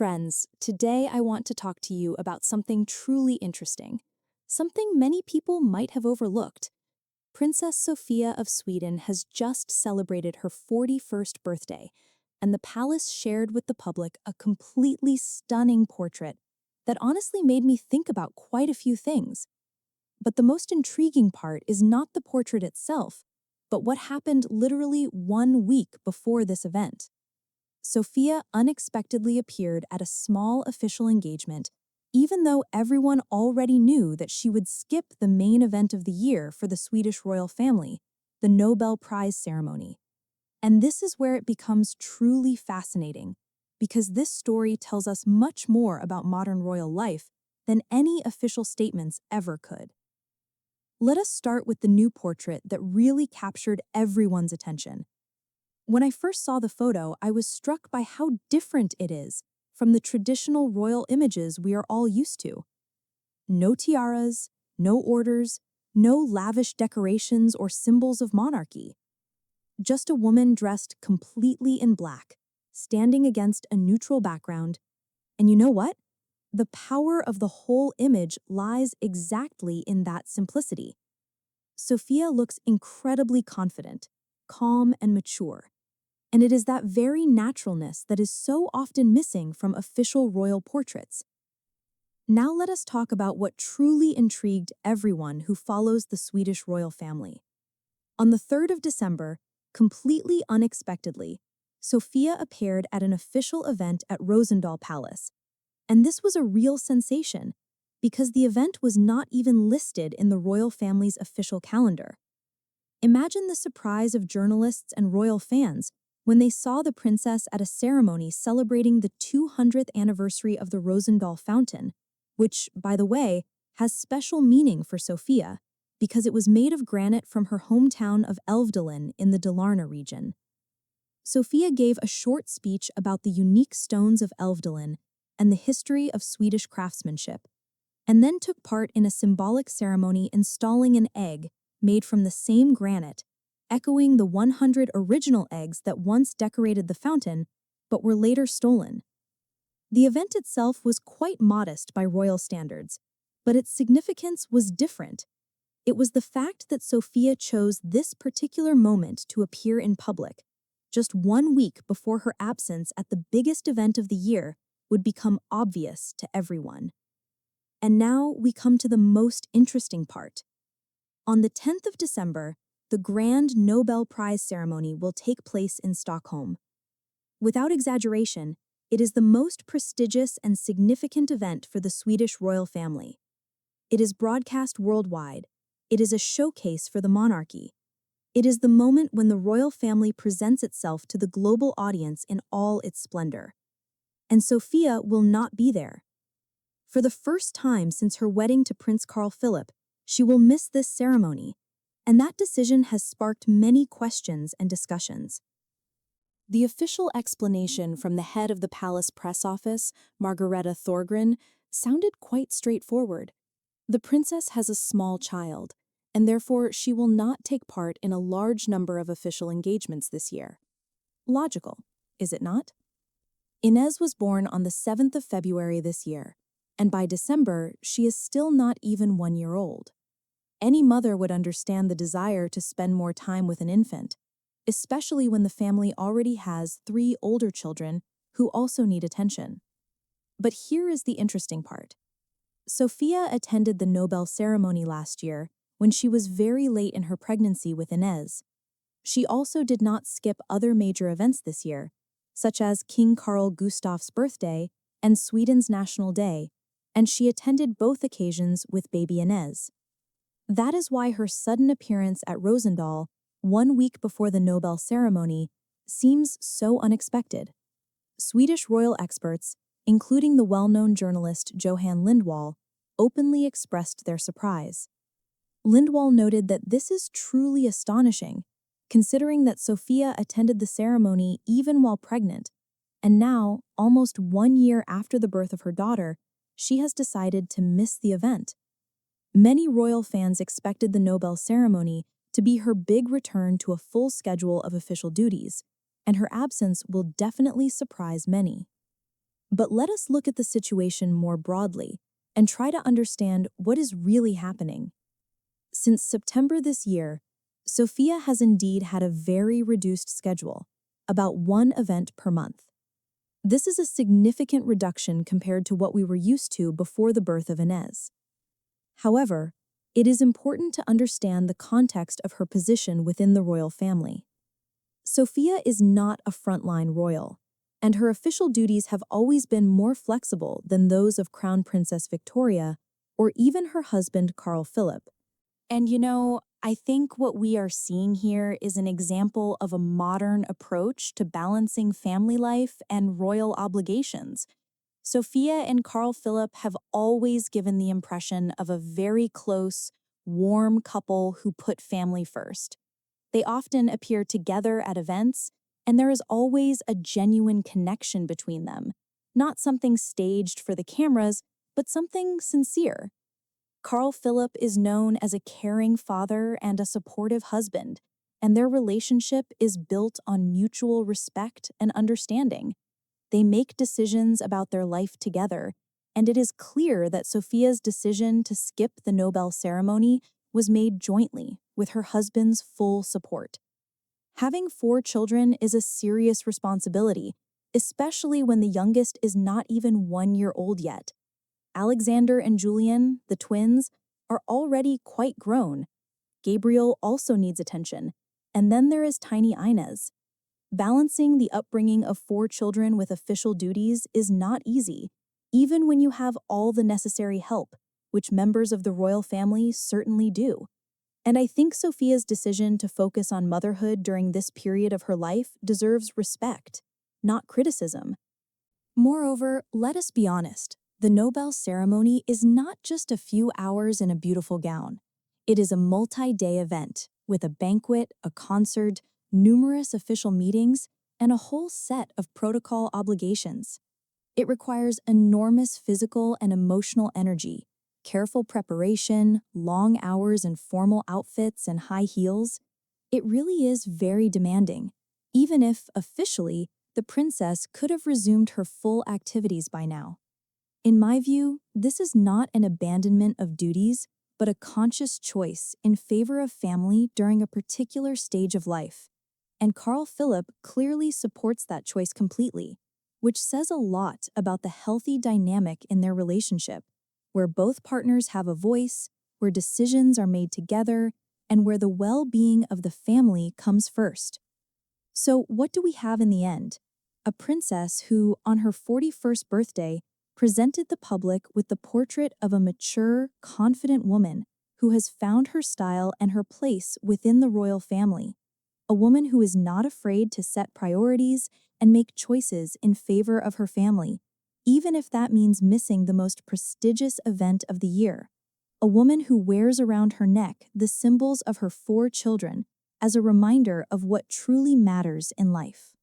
Friends, today I want to talk to you about something truly interesting, something many people might have overlooked. Princess Sofia of Sweden has just celebrated her 41st birthday, and the palace shared with the public a completely stunning portrait that honestly made me think about quite a few things. But the most intriguing part is not the portrait itself, but what happened literally 1 week before this event. Sophia unexpectedly appeared at a small official engagement, even though everyone already knew that she would skip the main event of the year for the Swedish royal family, the Nobel Prize ceremony. And this is where it becomes truly fascinating, because this story tells us much more about modern royal life than any official statements ever could. Let us start with the new portrait that really captured everyone's attention. When I first saw the photo, I was struck by how different it is from the traditional royal images we are all used to. No tiaras, no orders, no lavish decorations or symbols of monarchy. Just a woman dressed completely in black, standing against a neutral background. And you know what? The power of the whole image lies exactly in that simplicity. Sophia looks incredibly confident, calm, and mature. And it is that very naturalness that is so often missing from official royal portraits. Now let us talk about what truly intrigued everyone who follows the Swedish royal family. On the 3rd of December, completely unexpectedly, Sophia appeared at an official event at Rosendal Palace. And this was a real sensation, because the event was not even listed in the royal family's official calendar. Imagine the surprise of journalists and royal fans when they saw the princess at a ceremony celebrating the 200th anniversary of the Rosendal fountain, which, by the way, has special meaning for Sophia because it was made of granite from her hometown of Älvdalen in the Dalarna region. Sophia gave a short speech about the unique stones of Älvdalen and the history of Swedish craftsmanship, and then took part in a symbolic ceremony installing an egg made from the same granite, echoing the 100 original eggs that once decorated the fountain, but were later stolen. The event itself was quite modest by royal standards, but its significance was different. It was the fact that Sophia chose this particular moment to appear in public, just 1 week before her absence at the biggest event of the year would become obvious to everyone. And now we come to the most interesting part. On the 10th of December, the grand Nobel Prize ceremony will take place in Stockholm. Without exaggeration, it is the most prestigious and significant event for the Swedish royal family. It is broadcast worldwide. It is a showcase for the monarchy. It is the moment when the royal family presents itself to the global audience in all its splendor. And Sophia will not be there. For the first time since her wedding to Prince Carl Philip, she will miss this ceremony, and that decision has sparked many questions and discussions. The official explanation from the head of the palace press office, Margareta Thorgren, sounded quite straightforward. The princess has a small child, and therefore she will not take part in a large number of official engagements this year. Logical, is it not? Inez was born on the 7th of February this year, and by December, she is still not even 1 year old. Any mother would understand the desire to spend more time with an infant, especially when the family already has 3 older children who also need attention. But here is the interesting part. Sophia attended the Nobel ceremony last year when she was very late in her pregnancy with Inez. She also did not skip other major events this year, such as King Carl Gustaf's birthday and Sweden's National Day, and she attended both occasions with baby Inez. That is why her sudden appearance at Rosendal 1 week before the Nobel ceremony seems so unexpected. Swedish royal experts, including the well-known journalist Johan Lindwall, openly expressed their surprise. Lindwall noted that this is truly astonishing, considering that Sophia attended the ceremony even while pregnant, and now, almost 1 year after the birth of her daughter, she has decided to miss the event. Many royal fans expected the Nobel ceremony to be her big return to a full schedule of official duties, and her absence will definitely surprise many. But let us look at the situation more broadly and try to understand what is really happening. Since September this year, Sofia has indeed had a very reduced schedule, about one event per month. This is a significant reduction compared to what we were used to before the birth of Inez. However, it is important to understand the context of her position within the royal family. Sofia is not a frontline royal, and her official duties have always been more flexible than those of Crown Princess Victoria or even her husband Carl Philip. And I think what we are seeing here is an example of a modern approach to balancing family life and royal obligations. Sofia and Carl Philip have always given the impression of a very close, warm couple who put family first. They often appear together at events, and there is always a genuine connection between them, not something staged for the cameras, but something sincere. Carl Philip is known as a caring father and a supportive husband, and their relationship is built on mutual respect and understanding. They make decisions about their life together, and it is clear that Sofia's decision to skip the Nobel ceremony was made jointly with her husband's full support. Having 4 children is a serious responsibility, especially when the youngest is not even 1 year old yet. Alexander and Julian, the twins, are already quite grown. Gabriel also needs attention, and then there is tiny Inez. Balancing the upbringing of 4 children with official duties is not easy, even when you have all the necessary help, which members of the royal family certainly do. And I think Sofia's decision to focus on motherhood during this period of her life deserves respect, not criticism. Moreover, let us be honest, the Nobel ceremony is not just a few hours in a beautiful gown. It is a multi-day event with a banquet, a concert, numerous official meetings, and a whole set of protocol obligations. It requires enormous physical and emotional energy, careful preparation, long hours in formal outfits and high heels. It really is very demanding, even if, officially, the princess could have resumed her full activities by now. In my view, this is not an abandonment of duties, but a conscious choice in favor of family during a particular stage of life. And Carl Philip clearly supports that choice completely, which says a lot about the healthy dynamic in their relationship, where both partners have a voice, where decisions are made together, and where the well-being of the family comes first. So what do we have in the end? A princess who, on her 41st birthday, presented the public with the portrait of a mature, confident woman who has found her style and her place within the royal family. A woman who is not afraid to set priorities and make choices in favor of her family, even if that means missing the most prestigious event of the year. A woman who wears around her neck the symbols of her 4 children as a reminder of what truly matters in life.